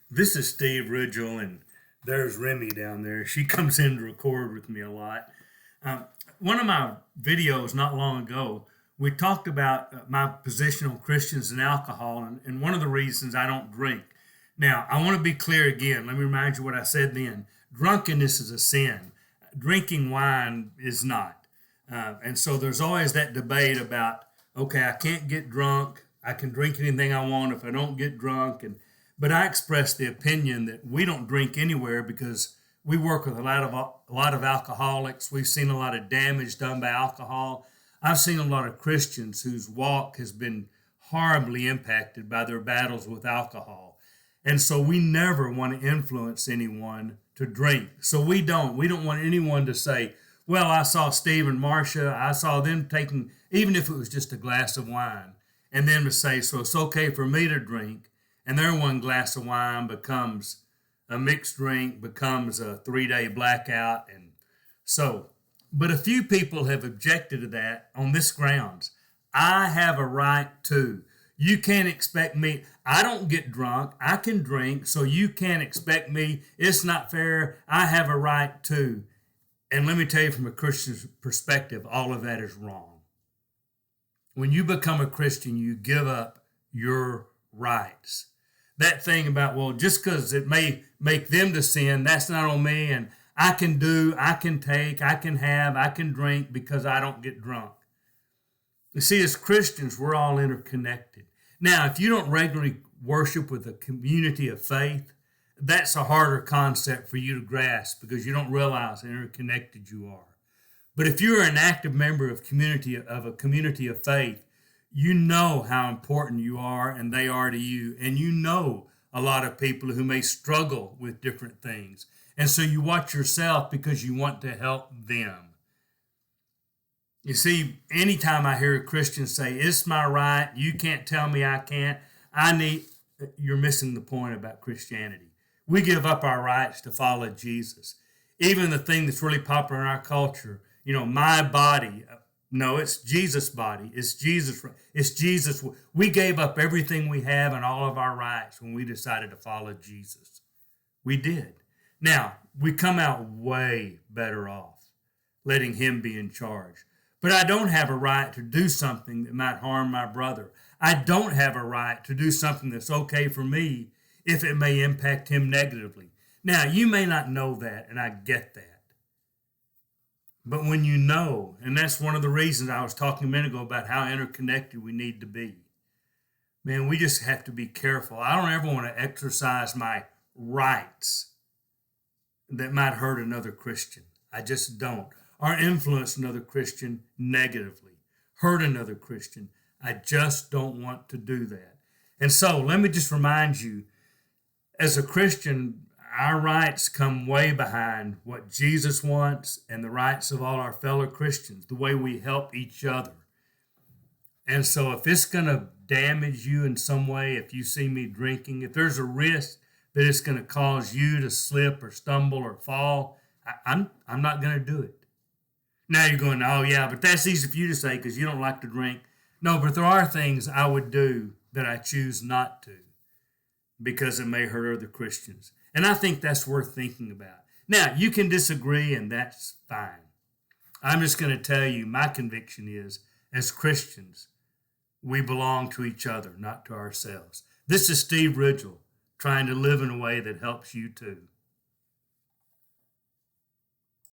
This is Steve Ridgel, and there's Remy down there. She comes in to record with me a lot. Um, One of my videos not long ago, we talked about my position on Christians and alcohol, and one of the reasons I don't drink. Now, I want to be clear again. Let me remind you what I said then. Drunkenness is a sin. Drinking wine is not. And so there's always that debate about, okay, I can't get drunk. I can drink anything I want if I don't get drunk. But I express the opinion that we don't drink anywhere because we work with a lot of alcoholics. We've seen a lot of damage done by alcohol. I've seen a lot of Christians whose walk has been horribly impacted by their battles with alcohol. And so we never want to influence anyone to drink. So we don't want anyone to say, well, I saw Steve and Marcia, I saw them taking, even if it was just a glass of wine, and then to say, so it's okay for me to drink, and their one glass of wine becomes a mixed drink, becomes a 3 day blackout. And so, but a few people have objected to that on this grounds. I have a right to. You can't expect me. I don't get drunk. I can drink, so you can't expect me. It's not fair. I have a right to. And let me tell you from a Christian perspective, all of that is wrong. When you become a Christian, you give up your rights. That thing about, well, just because it may make them to sin, that's not on me, and I can do, I can take, I can have, I can drink because I don't get drunk. You see, as Christians, we're all interconnected. Now, if you don't regularly worship with a community of faith, that's a harder concept for you to grasp because you don't realize how interconnected you are. But if you're an active member of a community of faith, you know how important you are and they are to you. And you know a lot of people who may struggle with different things. And so you watch yourself because you want to help them. You see, anytime I hear a Christian say, it's my right, you can't tell me I can't, you're missing the point about Christianity. We give up our rights to follow Jesus. Even the thing that's really popular in our culture, my body. No, it's Jesus' body. It's Jesus. It's Jesus. We gave up everything we have and all of our rights when we decided to follow Jesus. We did. Now, we come out way better off letting him be in charge. But I don't have a right to do something that might harm my brother. I don't have a right to do something that's okay for me if it may impact him negatively. Now, you may not know that, and I get that. But when you know, and that's one of the reasons I was talking a minute ago about how interconnected we need to be. Man, we just have to be careful. I don't ever want to exercise my rights that might hurt another Christian. I just don't. Or influence another Christian negatively, hurt another Christian. I just don't want to do that. And so let me just remind you, as a Christian, our rights come way behind what Jesus wants and the rights of all our fellow Christians, the way we help each other. And so if it's going to damage you in some way, if you see me drinking, if there's a risk that it's going to cause you to slip or stumble or fall, I'm not going to do it. Now you're going, oh yeah, but that's easy for you to say because you don't like to drink. No, but there are things I would do that I choose not to because it may hurt other Christians. And I think that's worth thinking about. Now, you can disagree, and that's fine. I'm just going to tell you my conviction is, as Christians, we belong to each other, not to ourselves. This is Steve Ridgel, trying to live in a way that helps you too.